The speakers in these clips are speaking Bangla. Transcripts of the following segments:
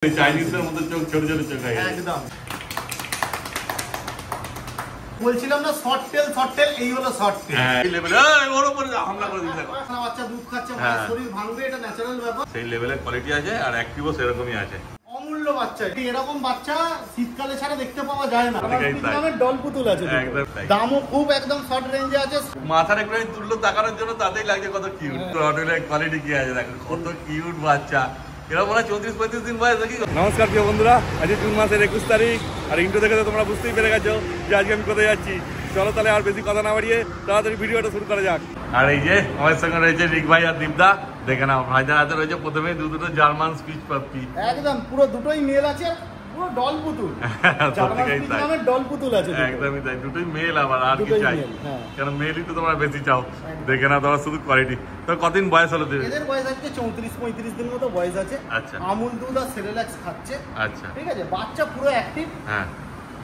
চাইনিজদের মতো চোখ ছোট ছোট চোখ একদম বলছিলাম না শর্ট টেল এই হলো শর্ট টেল এই লেভেলে ওর উপরে হামলা করে দিতে দেখো বাচ্চা দুধ খাচ্ছে মানে শরীর ভাঙবে এটা ন্যাচারাল ব্যাপার সেই লেভেলের কোয়ালিটি আছে আর অ্যাক্টিভও সেরকমই আছে অমূল্য বাচ্চা এরকম বাচ্চা শীতকালে ছাড়া দেখতে পাওয়া যায় না আমার ডল পুতুল আছে দামও খুব একদম শর্ট রেঞ্জে আছে মাথার একটু তুললো তাকানোর জন্য তাতেই লাগছে কত কিউট রটওয়েলের কোয়ালিটি কি আছে দেখো কত কিউট বাচ্চা এরা মনে হয় 34-35 দিন বয়স নাকি। নমস্কার প্রিয় বন্ধুরা, আজকে জুন মাসের 21 তারিখ আর ইন্ট্রো দেখে তো তোমরা বুঝতেই পেরে গেছো যে আজকে আমি কোথায় যাচ্ছি। চলো তাহলে আর বেশি কথা না বাড়িয়ে তাড়াতাড়ি ভিডিওটা শুরু করা যাক। আর এই যে আমার সঙ্গে রয়েছে রিক ভাই আর দীপদা, দেখে নাও ভাইদের হাতে রয়েছে প্রথমেই দুটো জার্মান স্পিচ পাপ্পি, একদম পুরো দুটোই মেল আছে পুরো ডল পুতুল ডল পুতুল আছে একদমই তাই, দুটোই মেল আবার আর কি চাই কেন মেলই তো তোমরা বেশি চাও। দেখে নাও তোমার শুধু কোয়ালিটি। তো কতদিন বয়স হলো এদের? বয়স আজকে 34-35 দিন মতো বয়স আছে। আচ্ছা, আমুল দুধ আর সেরেলাক্স খাচ্ছে। আচ্ছা ঠিক আছে, বাচ্চা পুরো অ্যাক্টিভ। হ্যাঁ,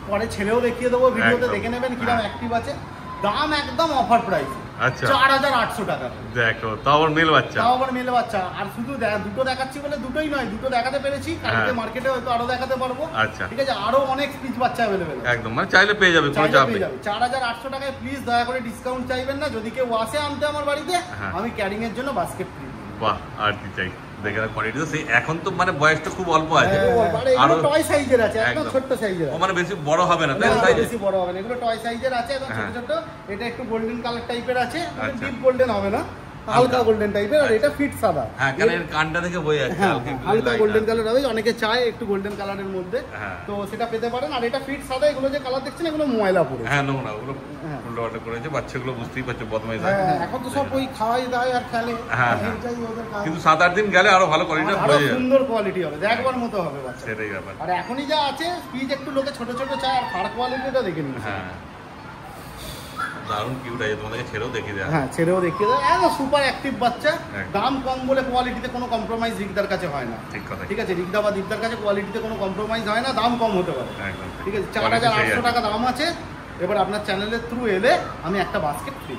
পরে ছেলেও দেখিয়ে দেবো, ভিডিওতে দেখে নেবেন কিরকম অ্যাক্টিভ আছে। দাম একদম অফার প্রাইস, আচ্ছা 4800 টাকা। দেখো তাও আবার মেল বাচ্চা, তাও আবার মেল বাচ্চা। আর শুধু দুটো দেখাচ্ছি বলে দুটোই নয়, দুটো দেখাতে পেরেছি, কালকে মার্কেটে হয়তো আরো দেখাতে পারবো। আচ্ছা ঠিক আছে, আরো অনেক স্পিচ বাচ্চা अवेलेबल একদম, মানে চাইলে পেয়ে যাবে, কোনো চাপ নেই। 4800 টাকায় প্লিজ দয়া করে ডিসকাউন্ট চাইবেন না। যদি কেউ আসে আনতে আমার বাড়িতে, আমি ক্যারিং এর জন্য বাস্কেট ফ্রি। বাহ, আর কি চাই। দেখে না কোয়ালিটি তো সেই, এখন তো মানে বয়সটা খুব অল্প আছে, আর টয় সাইজের আছে, একদম ছোট সাইজের, মানে বেশি বড় হবে না তাই না? বেশি বড় হবে না, এগুলো টয় সাইজের আছে, একদম ছোট ছোট। এটা একটু গোল্ডেন কালার টাইপের আছে, ডিপ গোল্ডেন হবে না, হালকা গোল্ডেন টাইপের। আর এটা ফিট সাদা। হ্যাঁ, কারণ এর কানটা দেখে বোঝা যাচ্ছে হালকা গোল্ডেন কালার হবে, অনেকে চায় একটু গোল্ডেন কালারের মধ্যে, তো সেটা পেতে পারেন। আর এটা ফিট সাদা। এগুলো যে কালার দেখছেন এগুলো ময়লা পুরো, হ্যাঁ নোংরা, ওগুলো উল্টোপাল্টা করেছে বাচ্চাগুলো, বুঝতেই পারছো বদমাইশ। এখন তো সব ওই খাওয়াই দাওয়াই আর খেলে, কিন্তু 7-8 দিন গেলে আরো ভালো কোয়ালিটি হবে, সুন্দর কোয়ালিটি হবে, দেখবার মতো হবে বাচ্চা। সেটাই ব্যাপার। আর এখনই যা আছে স্পিচ একটু লোকে ছোট ছোট চায়, আর ফার কোয়ালিটিটা দেখে নিন। হ্যাঁ, দারুণ কিউট আছে, তোমাদেরকে ছেড়েও দেখিয়ে দেয়। হ্যাঁ, ছেড়েও দেখিয়ে দেয়, একদম সুপার অ্যাক্টিভ বাচ্চা। দাম কম বলে কোয়ালিটিতে কোনো কম্প্রোমাইজ রিকদার কাছে হয় না। ঠিক কথা, ঠিক আছে, রিকদা বা দীপদার কাছে কোয়ালিটিতে কোনো কম্প্রোমাইজ হয় না, দাম কম হতে পারে। একদম ঠিক আছে, 4800 টাকা দাম আছে। এবার আপনার চ্যানেলের থ্রু এলে আমি একটা বাস্কেট ফ্রি।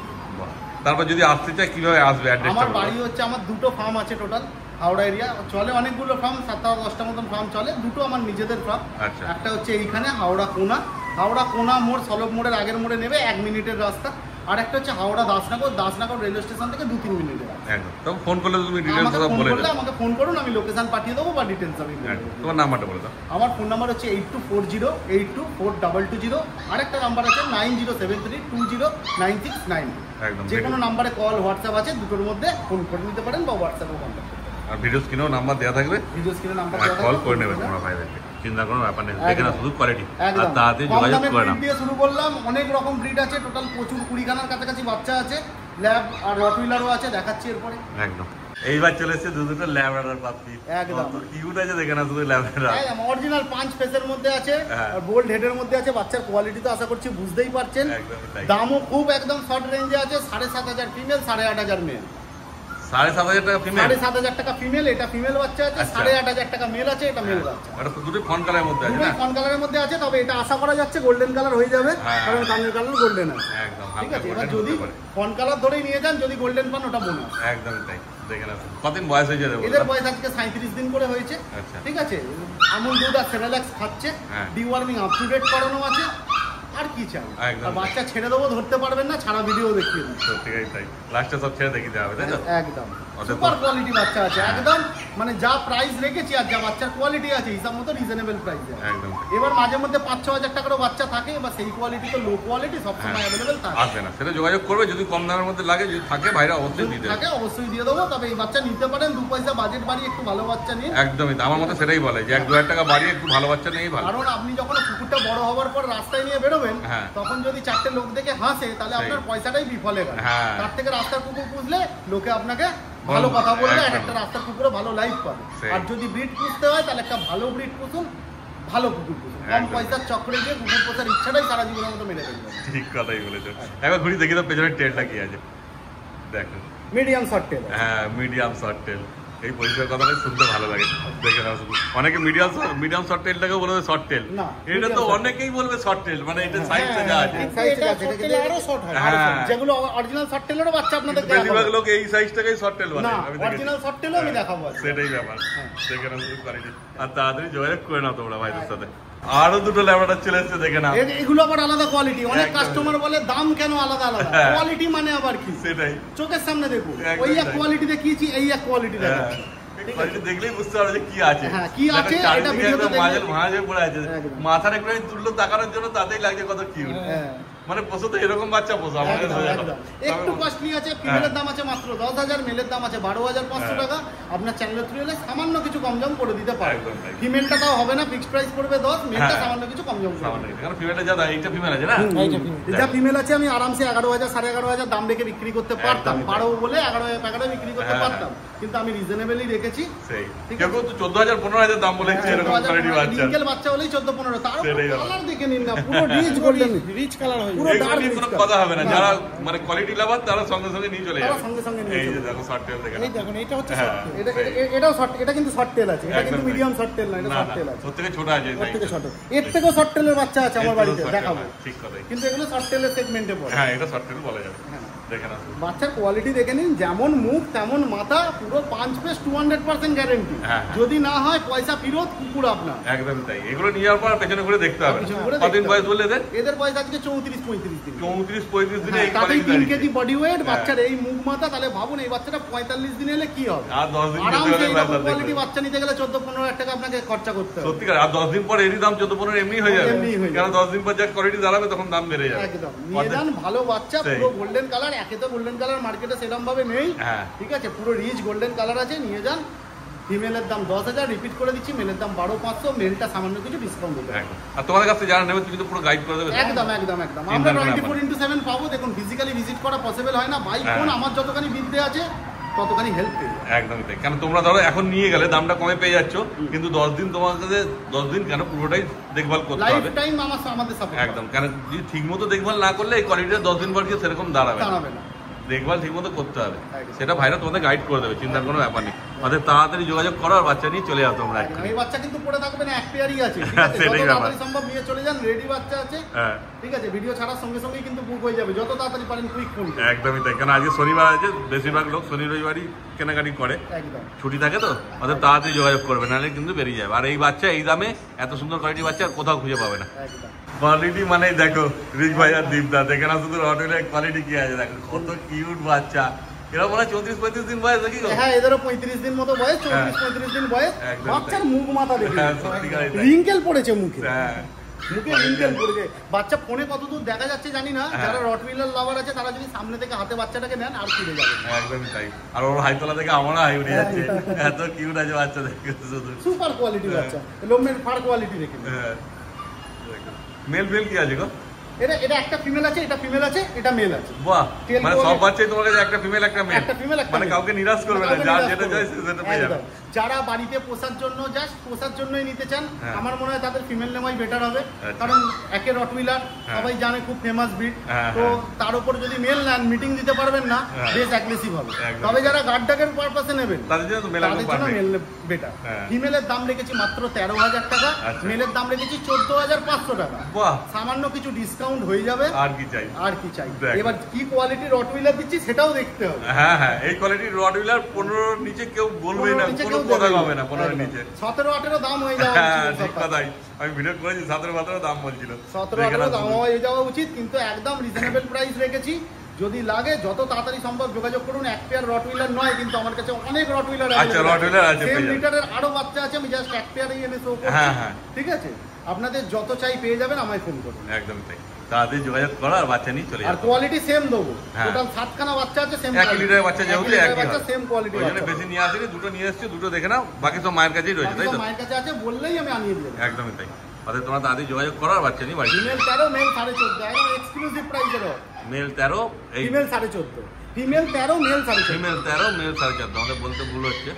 তারপর যদি আসতে চাই কিভাবে আসবে? আমার বাড়ি হচ্ছে, আমার দুটো ফার্ম আছে টোটাল হাওড়া এরিয়া, চলে অনেকগুলো ফার্ম, 7-10টা মতন ফার্ম চলে। দুটো আমার নিজেদের ফার্ম। একটা হচ্ছে এইখানে হাওড়া কোনা মোড়, সলভ মোড়ের আগের মোড়ে নেবে 1 মিনিটের রাস্তা। আর একটা হচ্ছে হাওড়া দাসনগর রেলওয়ে স্টেশন থেকে 2-3 মিনিটের রাস্তা। একদম, ফোন করলে তুমি ডিটেইলস সব বলে দাও। আমাকে ফোন করুন, আমি লোকেশন পাঠিয়ে দেবো বা ডিটেইলস আমি বলে দেবো। তোমার নাম্বারটা বলে দাও। আমার ফোন নাম্বার হচ্ছে 8240824220। আর একটা নাম্বার আছে 9073209692। একদম, যে কোনো নাম্বারে কল হোয়াটসঅ্যাপ আছে, দুটোর মধ্যে ফোন করে নিতে পারেন বা হোয়াটসঅ্যাপে কন্ট্যাক্ট করতে পারেন। আর ভিডিও স্ক্রিনেও নাম্বার দেওয়া থাকবে, ভিডিও স্ক্রিনে নাম্বার দেওয়া থাকবে, কল করে নেবে তোমরা ভাইদেরকে, চিন্তা কোনো ব্যাপার নেই। দেখে না শুধু কোয়ালিটি আর তাতে যোগাযোগ করে নাও। দিয়ে শুরু করলাম, অনেক রকম ব্রিড আছে, টোটাল প্রচুর 20খানার কাছাকাছি বাচ্চা আছে। ল্যাব আর রটউইলারও আছে, দেখাচ্ছি এরপরে। একদম, এইবার চলে এসেছে দুটো ল্যাব্রাডর পাপি, একদম কিউট আছে। দেখে না শুধু ল্যাব্রাডর, একদম অরিজিনাল পাঁচ ফেসের মধ্যে আছে আর বোল্ড হেডের মধ্যে আছে। বাচ্চার কোয়ালিটি তো আশা করছি বুঝতেই পারছেন। দামও খুব একদম শর্ট রেঞ্জে আছে, 7500 ফিমেল, 8500 মেল। 7500 টাকা ফিমেল, 7500 টাকা ফিমেল। এটা ফিমেল বাচ্চা আছে। 8500 টাকা মেল আছে, এটা মেল বাচ্চা। এটা দুটো ফন কালারের মধ্যে আছে, দুটো ফন কালারের মধ্যে আছে। তবে এটা আশা করা যাচ্ছে গোল্ডেন কালার হয়ে যাবে, কারণ কানের কালার গোল্ডেন আছে। একদম, ঠিক আছে। এবার যদি ফন কালার ধরেই নিয়ে যান, যদি গোল্ডেন পান ওটা বোনাস। একদমই তাই। দেখে না কতদিন বয়স হয়েছে এদের বয়স আজকে 37 দিন করে হয়েছে। ঠিক আছে, আমুল দুধ আর সেরেলাক্স খাচ্ছে, ডিওয়ার্মিং আপ টু ডেট করানো আছে। আর কি চাই? আর বাচ্চা ছেড়ে দেবো, ধরতে পারবেন না, ছাড়া ভিডিও দেখিয়ে দেবো। সত্যিই তাই, লাস্টে সব ছেড়ে দেখিয়ে হবে, তাই তো? একদম সুপার কোয়ালিটি বাচ্চা আছে, একদম মানে যা প্রাইস রেখেছি আর যা বাচ্চার কোয়ালিটি আছে হিসাব মতো রিজনেবল প্রাইসে। একদম। এবার মাঝে মধ্যে 5-6 টাকারও বাচ্চা থাকে, বা সেই কোয়ালিটি তো লো কোয়ালিটি সবসময় অ্যাভেলেবেল থাকে। আসবে না, সেটা যোগাযোগ করবে, যদি কম দামের মধ্যে লাগে, যদি থাকে ভাইরা অবশ্যই দিতে থাকে, অবশ্যই দিয়ে দেবো। তবে এই বাচ্চা নিতে পারেন, 2 পয়সা বাজেট বাড়িয়ে একটু ভালো বাচ্চা নিন। একদমই, আমার মতে সেটাই বলে যে 1-2 টাকা বাড়িয়ে একটু ভালো বাচ্চা নিয়েই ভালো। কারণ আপনি যখন কুকুরটা বড় হওয়ার পর রাস্তায় নিয়ে বেরোবেন, তখন যদি 4টে লোক দেখে হাসে, তাহলে আপনার পয়সাটাই বিফলে গেল। তার থেকে রাস্তার কুকুর পুষলে লোকে আপনাকে ভালো কথা বলবে, আর একটা রাস্তার কুকুরে ভালো লাইফ পাবে। আর যদি ব্রিড পুষতে হয়, তাহলে একটা ভালো ব্রিড পুষুন, ভালো কুকুর পুষুন। কম পয়সার চক্রে গিয়ে কুকুর পোষার ইচ্ছাটাই সারা জীবনের মতো মেরে ফেলবে। ঠিক কথাই বলেছো। একবার ঘুরি দেখি তো পেছনের টেলটা কি আছে। দেখো, মিডিয়াম শর্ট টেল। হ্যাঁ, মিডিয়াম শর্ট টেল। এই পরিষ্কার কথাটা শুনতে ভালো লাগে। দেখে নাও, অনেকে মিডিয়াম শর্ট টেলটাকে বলবে শর্ট টেল, এটা তো অনেকেই বলবে শর্ট টেল, মানে এটা সাইজটা যা আছে যেগুলো অরিজিনাল শর্ট টেলেরও বাচ্চা আপনাদের বেশিরভাগ লোক এই সাইজটাকেই শর্ট টেল বানায়, আমি অরিজিনাল শর্ট টেলও আমি দেখাবো, সেটাই ব্যাপার। দেখে নাও শুধু কোয়ালিটি, আর তাড়াতাড়ি যোগাযোগ করে নাও তোমরা ভাইদের সাথে। আরো দুটো ল্যাবরেটরি চলে এসেছে, দেখে নাও। এগুলো আবার আলাদা কোয়ালিটি, অনেক কাস্টমার বলে দাম কেন আলাদা আলাদা, কোয়ালিটি মানে আবার কি সেটাই চোখের সামনে দেখো, ওই এক কোয়ালিটি দেখিয়েছি, এই এক কোয়ালিটি দেখাচ্ছি, দেখলেই বুঝতে পারবে যে কি আছে, কি আছে এটা ভিডিওতে মাঝে মাঝে পড়ে আছে, মাথার একটু তুললো তাকানোর জন্য তাতেই লাগছে কত কিউট। মানে পোষো তো এরকম বাচ্চা পোষো আমাদের একটু কস্টলি আছে, ফিমেলের দাম আছে মাত্র 10,000, মেলের দাম আছে 12,500 টাকা। আপনার চ্যানেলের থ্রু এলে সামান্য কিছু কম জম করে দিতে পারে, ফিমেলটা তাও হবে না, ফিক্সড প্রাইস পড়বে 10, মেলটা সামান্য কিছু কম জম করবে, কারণ ফিমেলটা যা এইটা ফিমেল আছে না, যা ফিমেল আছে আমি আরামসে 11,000 11,500 দাম রেখে বিক্রি করতে পারতাম, 12 বলে 11,000 বিক্রি করতে পারতাম, কিন্তু আমি রিজনেবলি রেখেছি। ঠিক আছে, তো 14,000 15,000 দাম বলে এরকম কোয়ালিটি বাচ্চা, রিঙ্কেল বাচ্চা হলেই 14-15, তার কালার দেখে নিন না, পুরো রিচ গোল্ডেন রিচ কালার হয়, পুরো ডার্ক কোনো কথা হবে না, যারা মানে কোয়ালিটি লাভার তারা সঙ্গে সঙ্গে নিয়ে চলে যাবে, এই যে দেখো শর্ট টেল, দেখেন এই দেখুন, এটা হচ্ছে শর্ট টেল, এটাও শর্ট, এটা কিন্তু শর্ট টেল আছে, এটা কিন্তু মিডিয়াম শর্ট টেল না, এটা শর্ট টেল আছে, সবথেকে ছোট আছে, সবথেকে ছোট, এর থেকেও শর্ট টেলের বাচ্চা আছে আমার বাড়িতে, দেখাবো, ঠিক কথা, কিন্তু এগুলো শর্ট টেলের সেগমেন্টে পড়ে, হ্যাঁ এটা শর্ট টেল বলা যাবে। দেখেন বাচ্চার কোয়ালিটি দেখে নিন, যেমন মুখ তেমন মাথা, পুরো 5 পিস 200% গ্যারান্টি, যদি না হয় পয়সা ফেরত, কুকুর আপনার, একদম তাই। এগুলো নিয়ে যাওয়ার পর পেছনে ঘুরে দেখতে হবে কতদিন বয়স বললে এদের বয়স আজকে 34-35 দিন, 34-35 দিনে এই তাতেই 3 কেজি বডি ওয়েট, বাচ্চার এই মুখ মাথা, তাহলে ভাবুন এই বাচ্চাটা 45 দিন এলে কি হবে, আর 10 দিন কোয়ালিটি বাচ্চা নিতে গেলে 14-15,000 টাকা আপনাকে খরচা করতে হবে, সত্যি আর 10 দিন পর এরই দাম 14-15 এমনি হয়ে যাবে, কারণ 10 দিন পর যা কোয়ালিটি দাঁড়াবে তখন দাম বেড়ে যাবে। একদম নিয়ে যান, ভালো বাচ্চা, পুরো গোল্ডেন কালার, একে তো গোল্ডেন কালার মার্কেটে সেরকম ভাবে নেই, ঠিক আছে, পুরো রিচ গোল্ডেন কালার আছে, নিয়ে যান। ফিমেলের দাম 10,000, রিপিট করে দিচ্ছি, মেলের দাম 12,500, মেলটা সামান্য কিছু ডিসকাউন্ট দেবে, আর তোমাদের কাছে যারা নেবে তুমি তো পুরো গাইড করে দেবে, একদম একদম একদম, আমরা 24/7 পাবো, দেখুন ফিজিক্যালি ভিজিট করা পসিবল হয় না, বাই ফোন আমার যতখানি বিদ্যে আছে ততখানি হেল্প পেয়ে যাবে, একদমই তাই। কারণ তোমরা ধরো এখন নিয়ে গেলে দামটা কমে পেয়ে যাচ্ছ, কিন্তু 10 দিন তোমার কাছে 10 দিন কেন পুরোটাই দেখভাল করতে হবে, লাইফ টাইম আমাদের সাপোর্ট, একদম। কারণ যদি ঠিকমতো দেখভাল না করলে এই কোয়ালিটিটা 10 দিন পর গিয়ে সেরকম দাঁড়াবে না, দেখভাল ঠিক মতো করতে হবে, সেটা ভাইরা তোমাদের গাইড করে দেবে, চিন্তার কোনো ব্যাপার নেই। তাদের তাড়াতাড়ি যোগাযোগ করো আর বাচ্চা নিয়ে চলে যাও তোমরা। এই বাচ্চা কিন্তু পড়ে থাকবে না, এক পেয়ারই আছে, ঠিক আছে, যত তাড়াতাড়ি সম্ভব নিয়ে চলে যান, রেডি বাচ্চা আছে, ঠিক আছে, ভিডিও ছাড়ার সঙ্গে সঙ্গেই কিন্তু বুক হয়ে যাবে, যত তাড়াতাড়ি পারেন কুইক ফোন। একদমই তাই, কারণ আজকে শনিবার আছে, বেশিরভাগ লোক শনি রবিবারই কেনাকাটি করে, একদম ছুটি থাকে তো, ওদের তাড়াতাড়ি যোগাযোগ করবে, নাহলে কিন্তু বেরিয়ে যাবে। আর এই বাচ্চা এই দামে এত সুন্দর কোয়ালিটি বাচ্চা আর কোথাও খুঁজে পাবে না। কোয়ালিটি মানে দেখো রিচ ভাই আর দীপদা, দেখে না শুধু রটওয়েলের কোয়ালিটি কি আছে, দেখো কত কিউট বাচ্চা, এরা মনে হয় 34-35 দিন বয়স নাকি? হ্যাঁ, এদেরও 35 দিন মতো বয়স, 34-35 দিন বয়স, বাচ্চার মুখ মাথা দেখে রিঙ্কেল পড়েছে মুখে, মুখে রিঙ্কেল পড়েছে, বাচ্চা ফোনে কতদূর দেখা যাচ্ছে জানি না, যারা রটওয়েলার লাভার আছে তারা যদি সামনে থেকে হাতে বাচ্চাটাকে নেন আর ফিরে যাবে, একদমই তাই। আর ওর হাইতলা থেকে আমারও হাই উঠে যাচ্ছে, এত কিউট আছে বাচ্চা, দেখে শুধু সুপার কোয়ালিটি বাচ্চা, লোমের ফার কোয়ালিটি দেখে। মেল কি আছে গো? এটা একটা ফিমেল আছে, এটা ফিমেল আছে, এটা মেল আছে। বাহ, মানে সব বাচ্চাই তোমার কাছে একটা ফিমেল একটা মেল, মানে কাউকে নিরাশ করবে না, যার যেটা চাইছে সেটা পেয়ে যাবে। যারা বাড়িতে পোষার জন্য জাস্ট পোষার জন্যই নিতে চান, আমার মনে হয় তাদের ফিমেল নেওয়াই বেটার হবে, কারণ একে রটওয়েলার সবাই জানে খুব ফেমাস ব্রিড, তো তার উপর যদি মেল নেন মিটিং দিতে পারবেন না, বেশ অ্যাগ্রেসিভ হবে। তবে যারা গার্ডডগের পারপাসে নেবেন তাদের জন্য মেল বেটার। ফিমেলের দাম রেখেছি মাত্র 13,000 টাকা, মেলের দাম রেখেছি 14,500 টাকা, সামান্য কিছু ডিসকাউন্ট হয়ে যাবে, আর কি চাই। এবার কি কোয়ালিটির রটওয়েলার দিচ্ছি সেটাও দেখতে হবে। হ্যাঁ, এই কোয়ালিটির রটওয়েলার 15 নিচে কেউ বলবেই না, কোনো কথা হবে না, 15 নিচে 17-18 দাম হয়ে যাওয়া উচিত। ঠিক কথাই, আমি ভিডিও করেছি 17-18 দাম বলছিল, 17-18 দাম হয়ে যাওয়া উচিত, কিন্তু একদম রিজনেবল প্রাইস রেখেছি। যদি লাগে যত তাড়াতাড়ি সম্ভব যোগাযোগ করুন। এক পেয়ার রটওয়েলার নয়, কিন্তু আমার কাছে অনেক রটওয়েলার আছে, সেম লিটারের আরো বাচ্চা আছে, আমি জাস্ট এক পেয়ারই এনে শো করছি, ঠিক আছে? আপনাদের যত চাই পেয়ে যাবেন, আমায় ফোন করুন। একদম তাই, তাড়াতাড়ি যোগাযোগ করো আর বাচ্চা নিয়ে চলে যাও। আর কোয়ালিটি সেম দেবো, টোটাল 7খানা বাচ্চা আছে, সেম 1 লিটারের বাচ্চা যেহেতু একই বাচ্চা, সেম কোয়ালিটি। ওই জন্য বেশি নিয়ে আসেনি, দুটো নিয়ে এসেছি, দুটো দেখে নাও, বাকি সব মায়ের কাছেই রয়েছে, তাই তো? মায়ের কাছে আছে বললেই আমি আনিয়ে দেব। একদমই তাই, তাহলে তোমরা তাড়াতাড়ি যোগাযোগ করো আর বাচ্চা নিয়ে বাড়ি। ফিমেল 13, মেল 14.5, একদম এক্সক্লুসিভ প্রাইসের। Male 13, female 14.5, female 13, male 14.5, female 13, male 14.5, আমাদের বলতে ভুল হচ্ছে,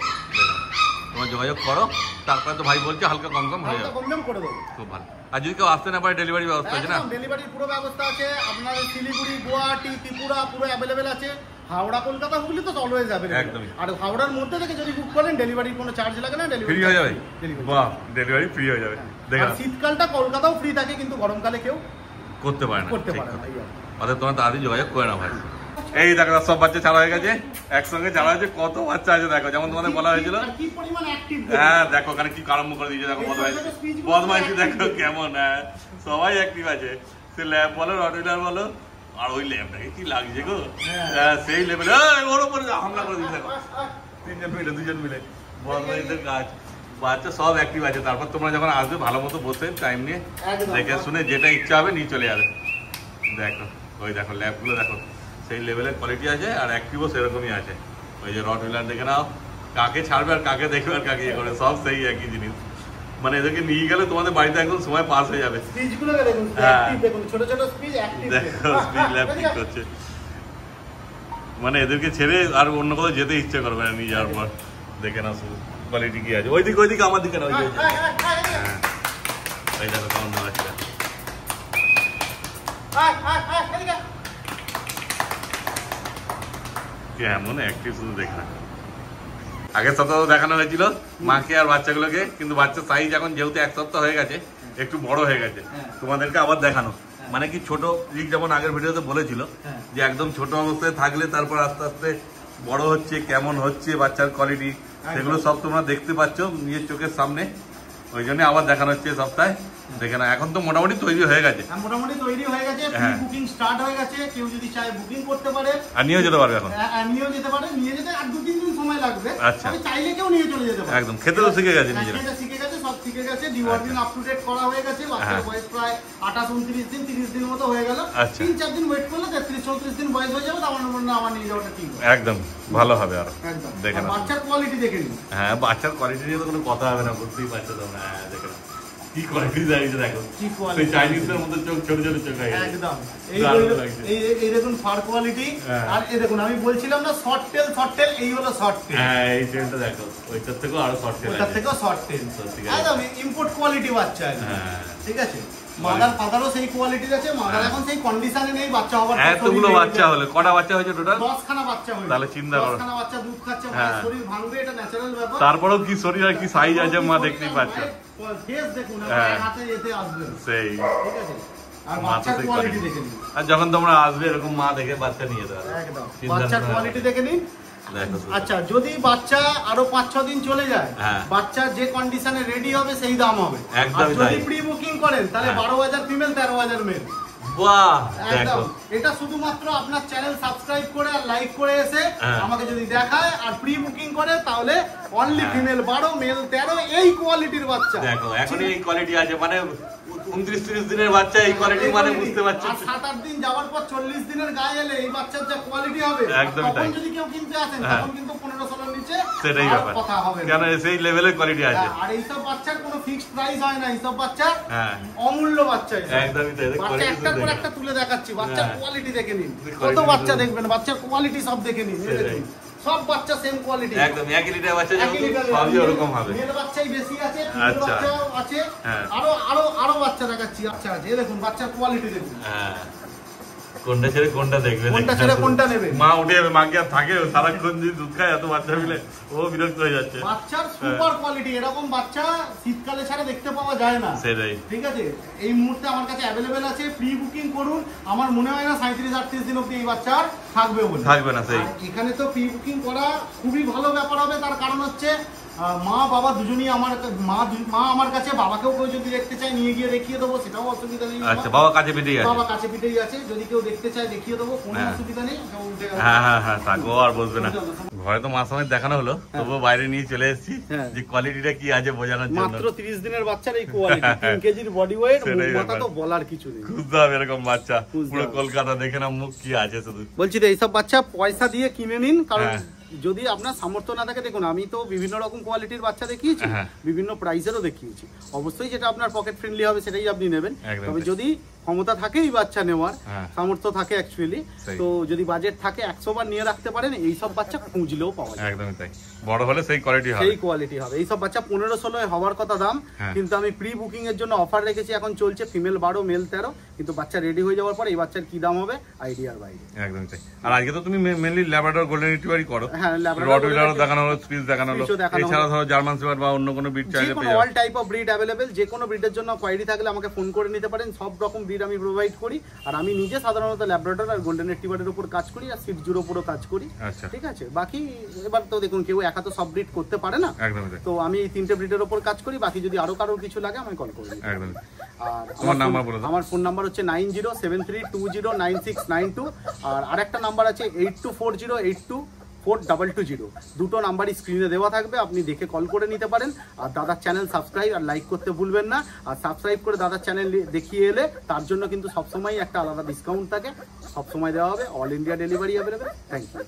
তোমরা যোগাযোগ করো, তারপরে তো ভাই বলছে হালকা কম হয়ে যাবে, কম করে দেবো, খুব ভালো। আর যদি কেউ আসতে না পারে ডেলিভারি ব্যবস্থা আছে না? ডেলিভারির পুরো ব্যবস্থা আছে, আপনার শিলিগুড়ি, গুয়াহাটি, ত্রিপুরা পুরো অ্যাভেলেবেল আছে, হাওড়া কলকাতা হুগলি তো অলওয়েজ যাবে একদম। আর হাওড়ার মধ্যে থেকে যদি বুক করেন ডেলিভারির কোনো চার্জ লাগে না, ডেলিভারি ফ্রি হয়ে যাবে। বাহ, ডেলিভারি ফ্রি হয়ে যাবে। দেখেন শীতকালটা কলকাতাও ফ্রি থাকে, কিন্তু গরমকালে কেউ করতে পারে না। করতে পারে না। অতএব তোমার তাড়াতাড়ি যোগাযোগ করে না ভাই। এই দেখো সব বাচ্চা ছাড়া হয়ে গেছে, একসঙ্গে ছাড়া হয়েছে। কত বাচ্চা আছে দেখো, যেমন তোমাদের বলা হয়েছিল। হ্যাঁ দেখো ওখানে কি আরম্ভ করে দিয়েছে দেখো, বদমাইশি দেখো কেমন। হ্যাঁ সবাই অ্যাক্টিভ আছে, সে ল্যাব বলো রটুইলার বলো, আর ওই ল্যাবটাকে কি লাগছে গো। হ্যাঁ সেই লেভেলে ওর উপরে হামলা করে দিয়েছে দেখো, তিনজন মিলে দুজন মিলে বদমাইশদের কাজ। বাচ্চা সব অ্যাক্টিভ আছে। তারপর তোমরা যখন আসবে ভালো মতো বসে টাইম নিয়ে দেখে শুনে যেটা ইচ্ছা হবে নিয়ে চলে যাবে। দেখো ওই দেখো ল্যাবগুলো দেখো, সেই লেভেলের কোয়ালিটি আছে, আর অ্যাক্টিভও সেরকমই আছে। ওই যে রটউইলার দেখে নাও, কাকে ছাড়বে আর কাকে দেখবে আর কাকে ইয়ে করে, সব সেই একই জিনিস। মানে এদেরকে নিয়ে গেলে তোমাদের বাড়িতে একদম সময় পাস হয়ে যাবে। মানে এদেরকে ছেড়ে আর অন্য কোথাও যেতে ইচ্ছে করবে না নিয়ে যাওয়ার পর। দেখে না শুধু কোয়ালিটি কি আছে। ওইদিকে আমার দিকে না, ওই দেখো কেমন দাঁড়াচ্ছে। কেমন অ্যাক্টিভ শুধু দেখে। আগের সপ্তাহ দেখানো হয়েছিল মাকে আর বাচ্চাগুলোকে, কিন্তু বাচ্চার সাইজ এখন যেহেতু এক সপ্তাহ হয়ে গেছে একটু বড় হয়ে গেছে, তোমাদেরকে আবার দেখানো। মানে কি ছোট যেমন আগের ভিডিওতে বলেছিল যে একদম ছোট অবস্থায় থাকলে তারপর আস্তে আস্তে বড় হচ্ছে, কেমন হচ্ছে বাচ্চার কোয়ালিটি, সেগুলো সব তোমরা দেখতে পাচ্ছ নিজের চোখের সামনে। ওই জন্য আবার দেখানো হচ্ছে সপ্তাহে। দেখে না এখন তো মোটামুটি তৈরি হয়ে গেছে, মোটামুটি তৈরি হয়ে গেছে, বুকিং স্টার্ট হয়ে গেছে। কেউ যদি চায় বুকিং করতে পারে আর নিয়েও যেতে পারবে। এখন নিয়েও যেতে পারে, নিয়ে যেতে আর 2-3 দিন সময় লাগবে। আচ্ছা, আমি চাইলে কেউ নিয়ে চলে যেতে পারে। একদম খেতে তো শিখে গেছে, নিজেরা শিখে গেছে, সব শিখে গেছে। ডিওয়ার্ডিং আপ টু ডেট করা হয়ে গেছে। বাচ্চার বয়স প্রায় 28-29 দিন, 30 দিন মতো হয়ে গেল। 3-4 দিন ওয়েট করলে 33-34 দিন বয়স হয়ে যাবে। আমার মনে হয় আমার নিয়ে যাওয়াটা ঠিক হবে, একদম ভালো হবে। আর দেখেন বাচ্চার কোয়ালিটি দেখে নিন। হ্যাঁ বাচ্চার কোয়ালিটি নিয়ে তো কোনো কথা হবে না, বুঝতেই পারছো তোমরা। হ্যাঁ দেখেন কি কোয়ালিটি দাঁড়িয়েছে দেখো, সেই চাইনিজদের মতো চোখ, ছোট ছোট চোখ একদম। এই দেখুন ফার কোয়ালিটি। আর এই দেখুন আমি বলছিলাম না শর্ট টেল, এই হলো শর্ট টেল। হ্যাঁ এই টেলটা দেখো, ওইটার থেকেও আরো শর্ট টেল, ওইটার থেকেও শর্ট টেল। একদম ইম্পোর্ট কোয়ালিটি বাচ্চা। হ্যাঁ ঠিক আছে। মাদার ফাদারও সেই কোয়ালিটির আছে। মাদার এখন সেই কন্ডিশনে নেই বাচ্চা হবার। এতগুলো বাচ্চা হলে কটা বাচ্চা হয়েছে টোটাল? 10 খানা বাচ্চা হয়েছে। তাহলে চিন্তা করো, 10 খানা বাচ্চা দুধ খাচ্ছে, শরীর ভাঙবে, এটা ন্যাচারাল ব্যাপার। তারপরেও কি শরীর আর কি সাইজ আছে মা দেখতেই পাচ্ছ। ফেস দেখুন, হাতে যেতে আসবে সেই, ঠিক আছে। আর বাচ্চার কোয়ালিটি দেখে নিন। আর যখন তোমরা আসবে এরকম মা দেখে বাচ্চা নিয়ে যেতে হবে, একদম বাচ্চার কোয়ালিটি দেখে নিন। আচ্ছা যদি বাচ্চা আরো 5-6 দিন চলে যায়, বাচ্চা যে কন্ডিশনে রেডি হবে সেই দাম হবে। আর যদি প্রি বুকিং করেন তাহলে 12,000 ফিমেল, 13,000 মেল। বাহ একদম। এটা শুধুমাত্র আপনার চ্যানেল সাবস্ক্রাইব করে আর লাইক করে এসে আমাকে যদি দেখায় আর প্রি বুকিং করে, তাহলে অনলি ফিমেল 12, মেল 13, এই কোয়ালিটির বাচ্চা। দেখো এখন এই কোয়ালিটি আছে, মানে 29-30 দিনের বাচ্চা এই কোয়ালিটি, মানে বুঝতে পারছো। আর 7-8 দিন যাওয়ার পর 40 দিনের গায়ে এলে এই বাচ্চার যা কোয়ালিটি হবে, তখন যদি কেউ কিনতে আসেন তখন কিন্তু 1500 নিচে সেটাই ব্যাপার, কথা হবে কেন সেই লেভেলের কোয়ালিটি আছে। আর এই সব বাচ্চার কোনো ফিক্সড প্রাইস হয় না, এই সব বাচ্চা অমূল্য বাচ্চা। একদমই তাই। বাচ্চা একটার পর একটা তুলে দেখাচ্ছি, বাচ্চার কোয়ালিটি দেখে নিন। কত বাচ্চা দেখবেন, বাচ্চার কোয়ালিটি সব দেখে নিন। সব বাচ্চা সেম কোয়ালিটি, একদম একই লিটার বাচ্চা, সবই ওরকম হবে। মেল বাচ্চাই বেশি আছে, ফিমেল বাচ্চাও আছে, আরো বাচ্চা দেখাচ্ছি। আচ্ছা আছে, এই দেখুন বাচ্চার কোয়ালিটি দেখুন। কোনটা ছেড়ে কোনটা দেখবে, কোনটা ছেড়ে কোনটা নেবে। মা উঠে যাবে, মা কি আর থাকে সারাক্ষণ যদি দুধ খায় এত বাচ্চা মিলে, ও বিরক্ত হয়ে যাচ্ছে। বাচ্চার সুপার কোয়ালিটি, এরকম বাচ্চা শীতকালে ছাড়া দেখতে পাওয়া যায় না। সেটাই, ঠিক আছে। এই মুহূর্তে আমার কাছে অ্যাভেলেবেল আছে, প্রি বুকিং করুন। আমার মনে হয় না 37-38 দিন অবধি এই বাচ্চা থাকবে বলে, থাকবে না। সেই এখানে তো প্রি বুকিং করা খুবই ভালো ব্যাপার হবে। তার কারণ হচ্ছে মা বাবা দুজনই আমার, মা আমার কাছে, বাবাকেও কেউ যদি দেখতে চায় নিয়ে গিয়ে দেখিয়ে দেবো, সেটাও অসুবিধা নেই। আচ্ছা বাবা কাছে পিঠেই আছে, বাবা কাছে পিঠেই আছে, যদি কেউ দেখতে চায় দেখিয়ে দেবো, কোনো অসুবিধা নেই। হ্যাঁ থাকবো আর বসবে না। ঘরে তো মাস সময় দেখানো হলো, তবুও বাইরে নিয়ে চলে এসেছি যে কোয়ালিটিটা কি আছে বোঝানোর জন্য। মাত্র 30 দিনের বাচ্চার এই কোয়ালিটি, 3 কেজির বডি ওয়েট, মাথা তো বলার কিছু নেই। বুঝতে হবে এরকম বাচ্চা, পুরো কলকাতা দেখে না মুখ কি আছে শুধু। বলছি তো এইসব বাচ্চা পয়সা দিয়ে কিনে নিন, কারণ যদি আপনার সামর্থ্য না থাকে, দেখুন আমি তো বিভিন্ন রকম কোয়ালিটির বাচ্চা দেখিয়েছি, বিভিন্ন প্রাইসেরও দেখিয়েছি। অবশ্যই যেটা আপনার পকেট ফ্রেন্ডলি হবে সেটাই আপনি নেবেন। তবে যদি ক্ষমতা থাকে এই বাচ্চা নেওয়ার, সামর্থ্য থাকে অ্যাকচুয়ালি, তো যদি বাজেট থাকে 100 বার নিয়ে রাখতে পারেন, এই সব বাচ্চা খুঁজলেও পাওয়া যায়। একদমই তাই, বড় হলে সেই কোয়ালিটি হবে, সেই কোয়ালিটি হবে। এই সব বাচ্চা 15-16 হওয়ার কথা দাম, কিন্তু আমি প্রি বুকিং এর জন্য অফার রেখেছি, এখন চলছে, ফিমেল 12 মেল 13, কিন্তু বাচ্চা রেডি হয়ে যাওয়ার পর এই বাচ্চার কি দাম হবে আইডিয়ার বাইরে। একদমই তাই। আর আজকে তো তুমি মেইনলি ল্যাব্রাডর গোল্ডেন রিট্রিভারই করো। হ্যাঁ, ল্যাব্রাডর রটওয়িলারও দেখানো হলো, স্পিচ দেখানো হলো, এছাড়া ধরো জার্মান শেপার্ড বা অন্য কোনো ব্রিড চাইলে পেয়ে যাবে। All type of breed available, যে কোনো ব্রিডের জন্য কোয়ারি থাকলে আমাকে ফোন করে নিতে পারেন, সব রকম ব্রিড আমি প্রোভাইড করি। আর আমি নিজে সাধারণত ল্যাব্রাডর আর গোল্ডেন রিট্রিভারের উপর কাজ করি, আর সিটজুর উপরও কাজ করি। ঠিক আছে, বাকি এবার তো দেখুন কেউ একা তো সব ব্রিড করতে পারে না, তো আমি এই 3টে ব্রিডের উপর কাজ করি। বাকি যদি আরো কারোর কিছু লাগে আমায় কল করবেন। আর আমার ফোন নাম্বার হচ্ছে 9073209692, আর আরেকটা নাম্বার আছে 8240824220। দুটো নাম্বারই স্ক্রিনে দেওয়া থাকবে, আপনি দেখে কল করে নিতে পারেন। আর দাদার চ্যানেল সাবস্ক্রাইব আর লাইক করতে ভুলবেন না। আর সাবস্ক্রাইব করে দাদার চ্যানেল দেখিয়ে এলে তার জন্য কিন্তু সবসময় একটা আলাদা ডিসকাউন্ট থাকে, সবসময় দেওয়া হবে। All India delivery available. Thank you.